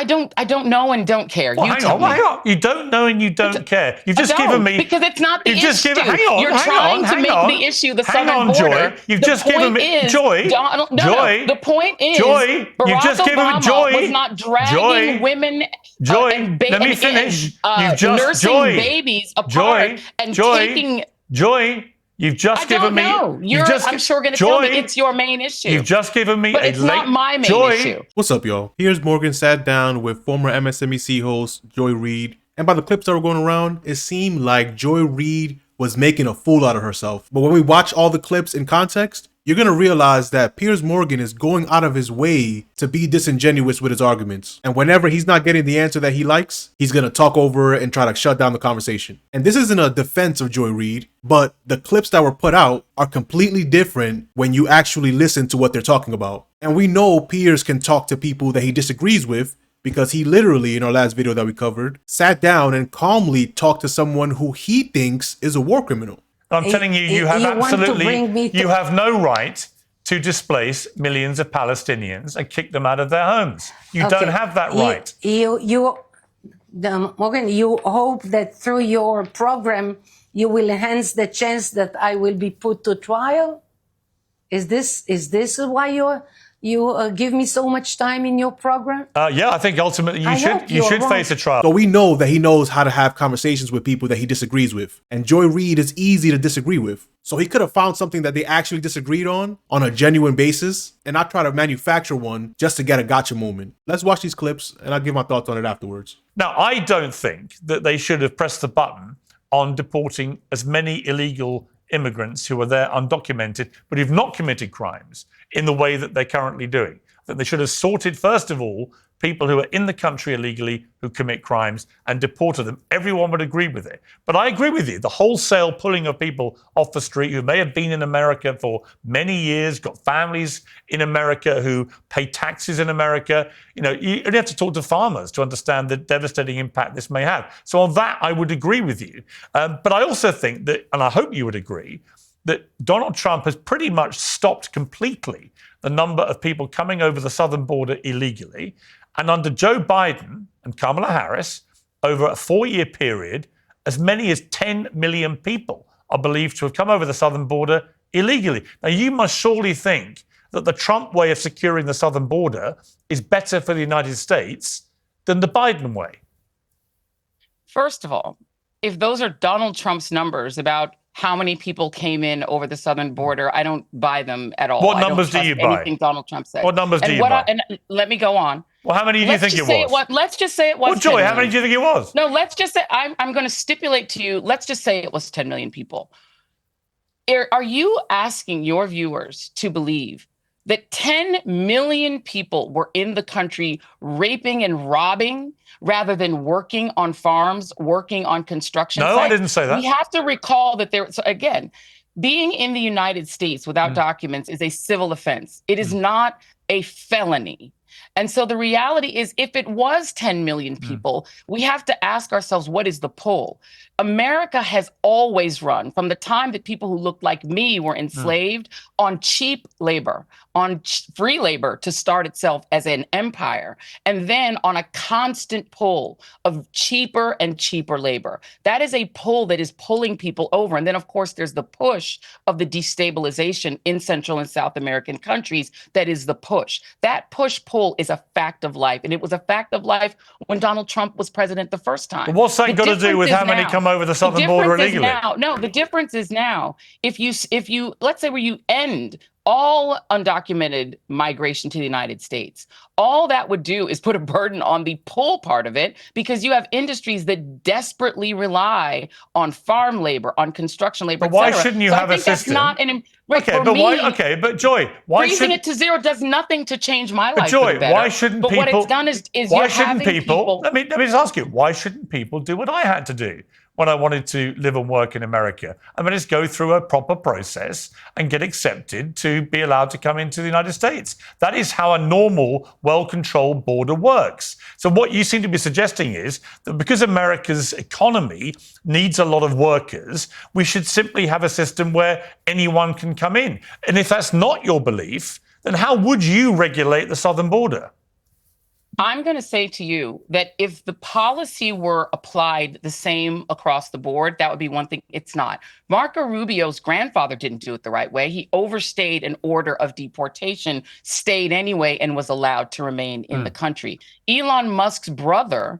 I don't know and don't care. Well, hang on. You don't know and you don't care. You've just given me... Because it's not the issue. You're trying to make the issue the southern border. Joy. You've just given me... Joy. Joy. The point is... Joy. Barack Obama was not dragging women and let me finish. nursing babies apart and taking... Joy. You've just given me... I'm sure going to tell me it's your main issue. You've just given me but it's not my main issue. What's up, y'all? Piers Morgan sat down with former MSNBC host Joy Reid, and by the clips that were going around, it seemed like Joy Reid was making a fool out of herself. But when we watch all the clips in context, you're going to realize that Piers Morgan is going out of his way to be disingenuous with his arguments. And whenever he's not getting the answer that he likes, he's going to talk over it and try to shut down the conversation. And this isn't a defense of Joy Reid, but the clips that were put out are completely different when you actually listen to what they're talking about. And we know Piers can talk to people that he disagrees with, because he literally, in our last video that we covered, sat down and calmly talked to someone who he thinks is a war criminal. I'm telling you, you have no right to displace millions of Palestinians and kick them out of their homes. You don't have that right. Morgan, you hope that through your program, you will enhance the chance that I will be put to trial? Is this why you give me so much time in your program? Yeah, I think ultimately you should face a trial. So we know that he knows how to have conversations with people that he disagrees with. And Joy Reid is easy to disagree with. So he could have found something that they actually disagreed on a genuine basis and not try to manufacture one just to get a gotcha moment. Let's watch these clips and I'll give my thoughts on it afterwards. Now, I don't think that they should have pressed the button on deporting as many illegal immigrants who are there undocumented, but who've not committed crimes in the way that they're currently doing. That they should have sorted, first of all, people who are in the country illegally who commit crimes and deported them. Everyone would agree with it. But I agree with you. The wholesale pulling of people off the street who may have been in America for many years, got families in America who pay taxes in America. You only have to talk to farmers to understand the devastating impact this may have. So on that, I would agree with you. But I also think that, and I hope you would agree, that Donald Trump has pretty much stopped completely the number of people coming over the southern border illegally. And under Joe Biden and Kamala Harris, over a 4-year period, as many as 10 million people are believed to have come over the southern border illegally. Now, you must surely think that the Trump way of securing the southern border is better for the United States than the Biden way. First of all, if those are Donald Trump's numbers about how many people came in over the southern border, I don't buy them at all. What numbers do you buy? Anything Donald Trump said. What numbers do you buy? And let me go on. Well, how many do you think it was? Let's just say it was. Well, Joy, how many do you think it was? No, let's just say I'm going to stipulate to you. Let's just say it was 10 million people. Are you asking your viewers to believe that 10 million people were in the country raping and robbing rather than working on farms, working on construction sites? No, I didn't say that. We have to recall that so again, being in the United States without documents is a civil offense. It is not a felony. And so the reality is, if it was 10 million people, we have to ask ourselves, what is the pull? America has always run, from the time that people who looked like me were enslaved, on cheap labor, on free labor to start itself as an empire, and then on a constant pull of cheaper and cheaper labor. That is a pull that is pulling people over. And then, of course, there's the push of the destabilization in Central and South American countries. That is the push. That push-pull is a fact of life. And it was a fact of life when Donald Trump was president the first time. But what's that got to do with how many come over the southern border illegally? No, the difference is now, if you let's say where you end all undocumented migration to the United States, all that would do is put a burden on the pull part of it, because you have industries that desperately rely on farm labor, on construction labor. But why shouldn't you have a system? But Joy, why raising it to zero does nothing to change my life. Joy, why shouldn't people? But what it's done is why shouldn't people? Let me just ask you, why shouldn't people do what I had to do when I wanted to live and work in America? I mean, just go through a proper process and get accepted to be allowed to come into the United States. That is how a normal, well-controlled border works. So what you seem to be suggesting is that because America's economy needs a lot of workers, we should simply have a system where anyone can come in. And if that's not your belief, then how would you regulate the southern border? I'm going to say to you that if the policy were applied the same across the board, that would be one thing. It's not. Marco Rubio's grandfather didn't do it the right way. He overstayed an order of deportation, stayed anyway, and was allowed to remain in the country. Elon Musk's brother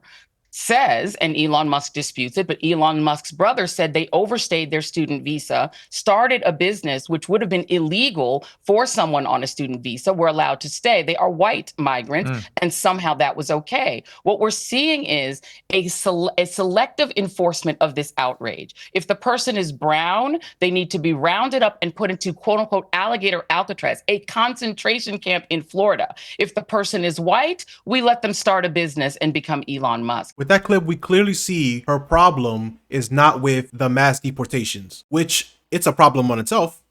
says, and Elon Musk disputes it, but Elon Musk's brother said they overstayed their student visa, started a business which would have been illegal for someone on a student visa, were allowed to stay. They are white migrants, and somehow that was okay. What we're seeing is a selective enforcement of this outrage. If the person is brown, they need to be rounded up and put into quote unquote alligator Alcatraz, a concentration camp in Florida. If the person is white, we let them start a business and become Elon Musk. With that clip, we clearly see her problem is not with the mass deportations, which it's a problem on itself,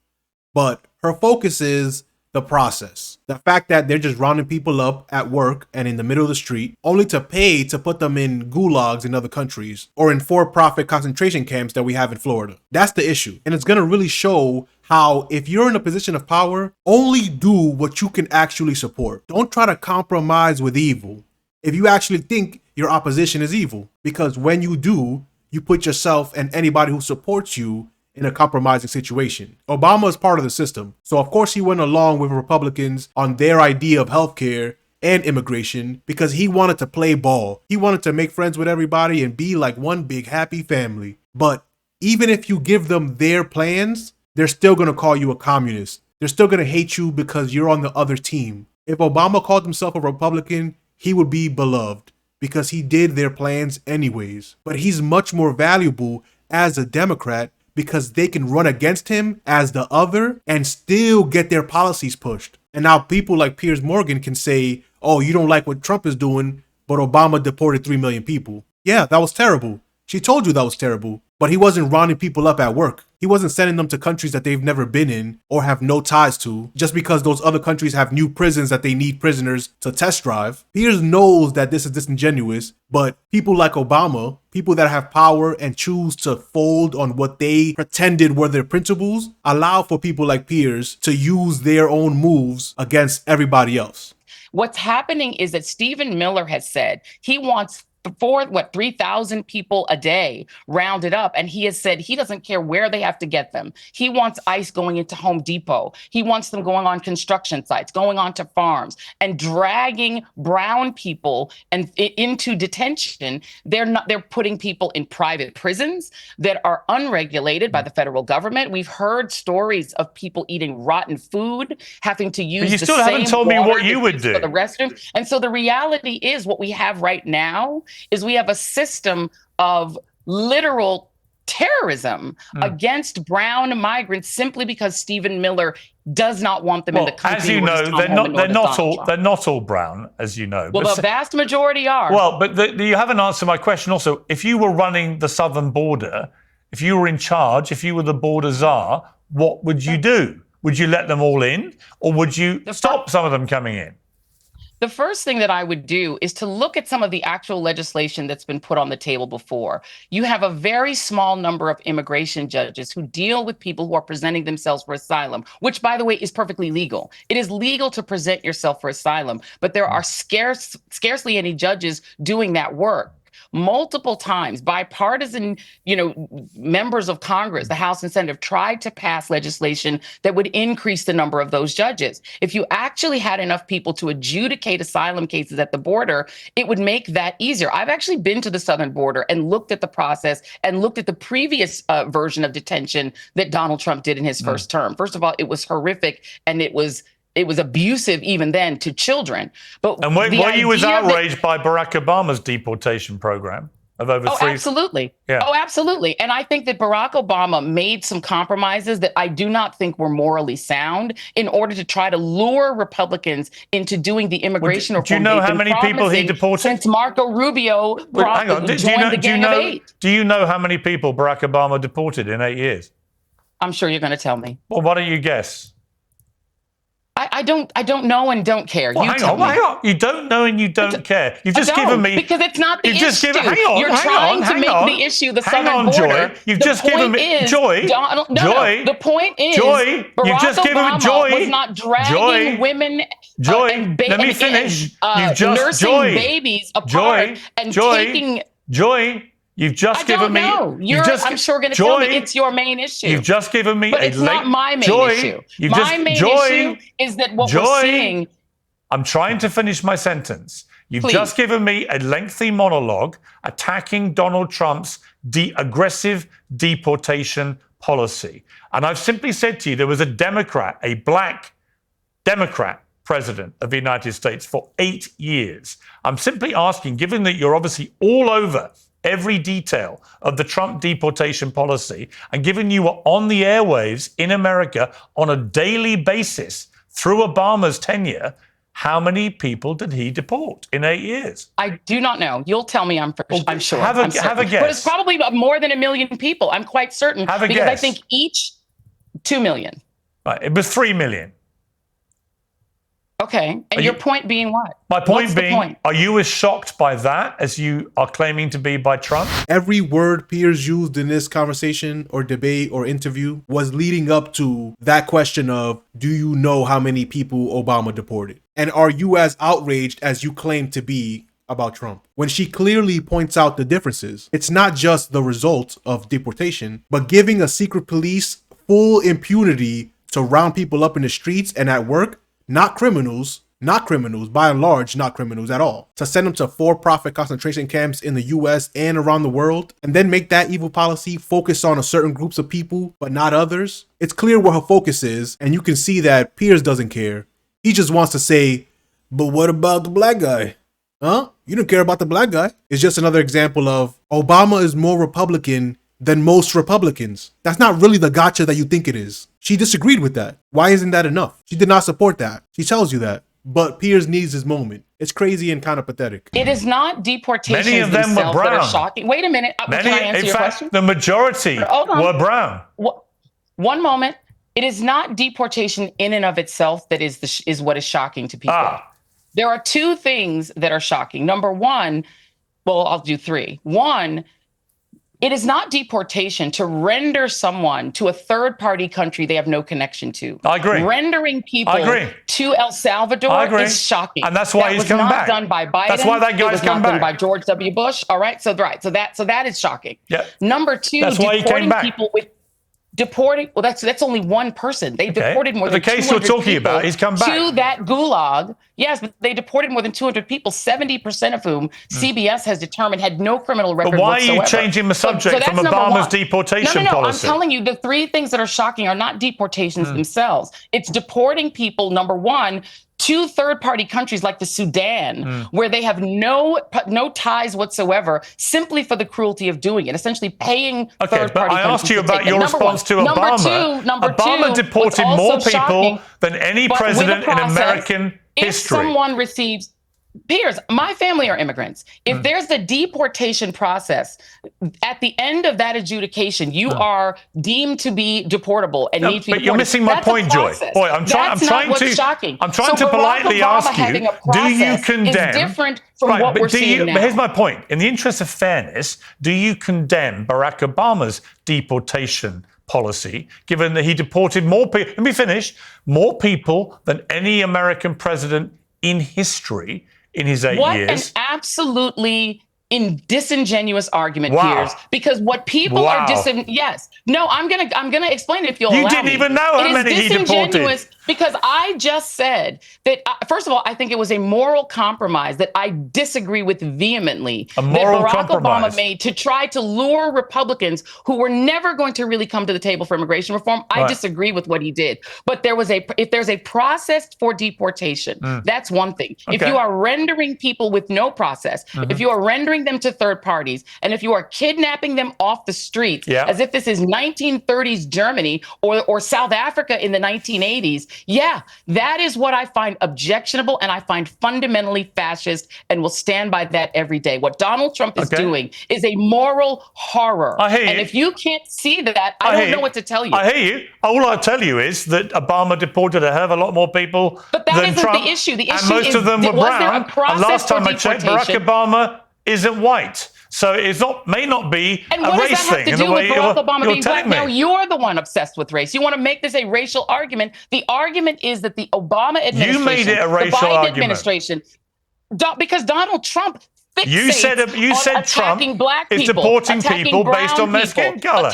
but her focus is the process. The fact that they're just rounding people up at work and in the middle of the street, only to pay to put them in gulags in other countries or in for-profit concentration camps that we have in Florida. That's the issue. And it's gonna really show how if you're in a position of power, only do what you can actually support. Don't try to compromise with evil if you actually think your opposition is evil, because when you do, you put yourself and anybody who supports you in a compromising situation. Obama is part of the system, so of course he went along with Republicans on their idea of healthcare and immigration because he wanted to play ball. He wanted to make friends with everybody and be like one big happy family. But even if you give them their plans, they're still gonna call you a communist. They're still gonna hate you because you're on the other team. If Obama called himself a Republican, he would be beloved because he did their plans anyways. But he's much more valuable as a Democrat because they can run against him as the other and still get their policies pushed. And now people like Piers Morgan can say, oh, you don't like what Trump is doing, but Obama deported 3 million people. Yeah, that was terrible. She told you that was terrible, but he wasn't rounding people up at work. He wasn't sending them to countries that they've never been in or have no ties to, just because those other countries have new prisons that they need prisoners to test drive. Piers knows that this is disingenuous, but people like Obama, people that have power and choose to fold on what they pretended were their principles, allow for people like Piers to use their own moves against everybody else. What's happening is that Stephen Miller has said he wants 3,000 people a day rounded up. And he has said he doesn't care where they have to get them. He wants ICE going into Home Depot. He wants them going on construction sites, going onto farms and dragging brown people and into detention. They're putting people in private prisons that are unregulated by the federal government. We've heard stories of people eating rotten food, having to use But you the still same haven't told me water what you they would use do. for the restroom. And so the reality is what we have right now is we have a system of literal terrorism against brown migrants simply because Stephen Miller does not want them in the country. As you know, they're not all brown, as you know. Well, the vast majority are. Well, but you haven't answered my question also. If you were running the southern border, if you were in charge, if you were the border czar, what would you do? Would you let them all in, or would you stop some of them coming in? The first thing that I would do is to look at some of the actual legislation that's been put on the table before. You have a very small number of immigration judges who deal with people who are presenting themselves for asylum, which, by the way, is perfectly legal. It is legal to present yourself for asylum, but there are scarcely any judges doing that work. Multiple times, bipartisan, members of Congress, the House and Senate, have tried to pass legislation that would increase the number of those judges. If you actually had enough people to adjudicate asylum cases at the border, it would make that easier. I've actually been to the southern border and looked at the process and looked at the previous version of detention that Donald Trump did in his first term. First of all, it was horrific, and it was abusive even then to children. And were you as outraged by Barack Obama's deportation program of over Oh, absolutely. Yeah. Oh, absolutely. And I think that Barack Obama made some compromises that I do not think were morally sound in order to try to lure Republicans into doing the immigration reform. Do you know how many people he deported? Since Marco Rubio joined the Gang of Eight. Do you know how many people Barack Obama deported in 8 years? I'm sure you're going to tell me. Well, why don't you guess? I don't know and don't care. Well, you hang tell me. hang on. You don't know and you don't care. You've just given me because it's not the you've issue. just given. Hang on, You're hang trying on, to hang make on. the issue the Hang southern on, border. Joy. You've The just given point me is, Joy. Donald, no, Joy. no. The point is, Joy. Barack You've just given me Obama Joy. was not dragging Joy. women Joy. and Let me finish. You've just nursing Joy. babies apart Joy. and Joy. taking. You've just I given don't me. know. You've just, I'm sure going to Joy, tell me it's your main issue. You've just given me but a it's not my main Joy. issue. You've My just, main Joy. issue is that what Joy. we're seeing. I'm trying to finish my sentence. You've Please. just given me a lengthy monologue attacking Donald Trump's aggressive deportation policy. And I've simply said to you, there was a Democrat, a black Democrat president of the United States for 8 years. I'm simply asking, given that you're obviously all over every detail of the Trump deportation policy, and given you were on the airwaves in America on a daily basis through Obama's tenure, how many people did he deport in 8 years? I do not know. You'll tell me. I'm sure. Have a guess. But it's probably more than 1 million people. I'm quite certain. Have a because guess. I think each 2 million. Right, it was 3 million. Okay. And your point being what? My point What's being, the point? are you as shocked by that as you are claiming to be by Trump? Every word Piers used in this conversation or debate or interview was leading up to that question of, do you know how many people Obama deported? And are you as outraged as you claim to be about Trump? When she clearly points out the differences, it's not just the result of deportation, but giving a secret police full impunity to round people up in the streets and at work, not criminals, by and large, not criminals at all, to send them to for-profit concentration camps in the US and around the world, and then make that evil policy focus on a certain groups of people, but not others. It's clear where her focus is, and you can see that Piers doesn't care. He just wants to say, but what about the black guy? Huh? You don't care about the black guy. It's just another example of Obama is more Republican than most Republicans. That's not really the gotcha that you think it is. She disagreed with that. Why isn't that enough? She did not support that. She tells you that. But Piers needs his moment. It's crazy and kind of pathetic. It is not deportations Many of them were themselves that are brown. shocking. Wait a minute. Can I answer in your fact, question? the majority were brown. One moment. It is not deportation in and of itself that is what is shocking to people. There are two things that are shocking. Number one, well, I'll do three. One, it is not deportation to render someone to a third-party country they have no connection to. I agree. Rendering people to El Salvador is shocking. And that's why he's coming back. That was not done by Biden. That's why that guy's come back. It was not done by George W. Bush. All right. So that is shocking. Yeah. Number two, that's why he came back. People with deporting. Well, that's only one person. They deported more than 200 people. The case you're talking about, he's come back to that gulag. Yes, but they deported more than 200 people, 70% of whom CBS has determined had no criminal record whatsoever. But why whatsoever. are you changing the subject from Obama's deportation policy? I'm telling you, the three things that are shocking are not deportations themselves. It's deporting people, number one, to third-party countries like the Sudan, where they have no ties whatsoever, simply for the cruelty of doing it, essentially paying third-party countries. But I asked you about your response to Obama. Obama deported more people than any president in American history. If someone receives... Piers, my family are immigrants. If there's a deportation process, at the end of that adjudication, you are deemed to be deportable and need to be deported. But you're missing my point, Joy. Boy, I'm trying to politely ask you, do you condemn... It's different from what we're seeing now. But here's my point. In the interest of fairness, do you condemn Barack Obama's deportation policy, given that he deported more people... Let me finish. More people than any American president in history in his 8 years. What an absolutely disingenuous argument, Piers. Because what people are yes. No, I'm gonna explain it if you'll allow me. You didn't even know how many he deported. Because I just said that, first of all, I think it was a moral compromise that I disagree with vehemently. A moral that Barack compromise. Obama made to try to lure Republicans who were never going to really come to the table for immigration reform. I disagree with what he did. But if there's a process for deportation, that's one thing. Okay. If you are rendering people with no process, if you are rendering them to third parties, and if you are kidnapping them off the streets, as if this is 1930s Germany or South Africa in the 1980s, Yeah, that is what I find objectionable and I find fundamentally fascist and will stand by that every day. What Donald Trump is doing is a moral horror. I hear and you. if you can't see that, I don't know what to tell you. I hear you. All I tell you is that Obama deported a hell of a lot more people but that than isn't Trump, the issue. The issue and most is, of them were was there a brown. process And last time for I checked, Barack deportation? Obama isn't white. So it's may not be And a what does race that have thing to in the do with way Barack Obama you're being black? telling me. Now you're the one obsessed with race. You want to make this a racial argument. The argument is that the Obama administration, You made it a racial the Biden argument. administration, because Donald Trump fixates You said on Trump attacking black people, is deporting attacking people based brown on their skin people, color.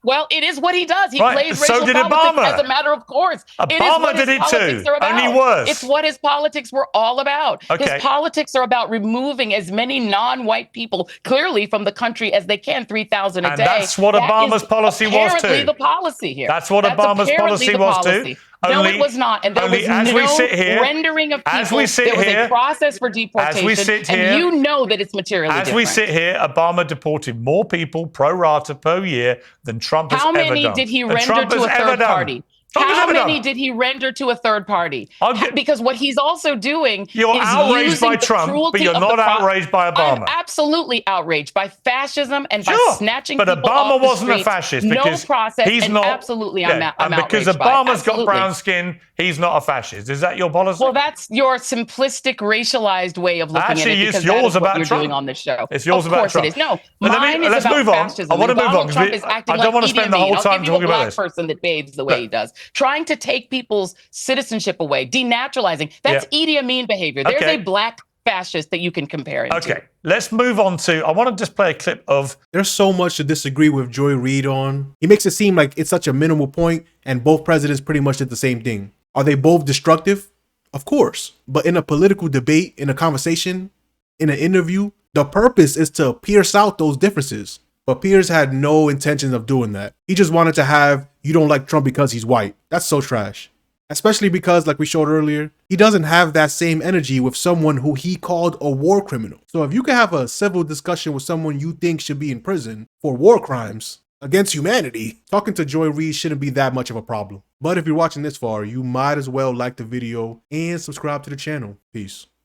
Well, it is what he does. He Right, plays so racial did politics Obama. as a matter of course. It is Obama what his did it politics too, are about. only worse. It's what his politics were all about. Okay. His politics are about removing as many non-white people clearly from the country as they can, 3,000 a day. And that's what Obama's policy was too. Apparently the policy here. That's what Obama's policy was too. No, it was not. And there was no rendering of people. There was a process for deportation. And you know that it's materially different. As we sit here, Obama deported more people pro rata per year than Trump has ever done. How many did he render to a third party? How many did he render to a third party? Because what he's also doing you're is outraged by using the Trump, but cruelty you're of not the outraged by Obama. I'm absolutely outraged by fascism and by snatching but people Obama off the wasn't streets. a fascist No because process. he's and not. Absolutely, Yeah, I'm and because outraged by it. Obama's got Absolutely. brown skin, he's not a fascist. Is that your policy? Well, that's your simplistic, racialized way of looking Actually, at it. it's Because that yours is what about you're Trump. doing on this show. It's yours of about course Trump. it is. No, But mine let's is about move on. fascism. I want to move on Donald because Trump is acting I like don't want to Idi spend the whole Amin. time I'll give you talking a about black this. person that behaves the way he does, trying to take people's citizenship away, denaturalizing. That's Idi Amin behavior. There's a black fascist that you can compare him to. Okay, let's move on to. I want to just play a clip of. There's so much to disagree with Joy Reid on. He makes it seem like it's such a minimal point, and both presidents pretty much did the same thing. Are they both destructive? Of course. But in a political debate, in a conversation, in an interview, the purpose is to pierce out those differences. But Piers had no intention of doing that. He just wanted to have, you don't like Trump because he's white. That's so trash. Especially because, like we showed earlier, he doesn't have that same energy with someone who he called a war criminal. So if you can have a civil discussion with someone you think should be in prison for war crimes against humanity, talking to Joy Reid shouldn't be that much of a problem. But if you're watching this far, you might as well like the video and subscribe to the channel. Peace.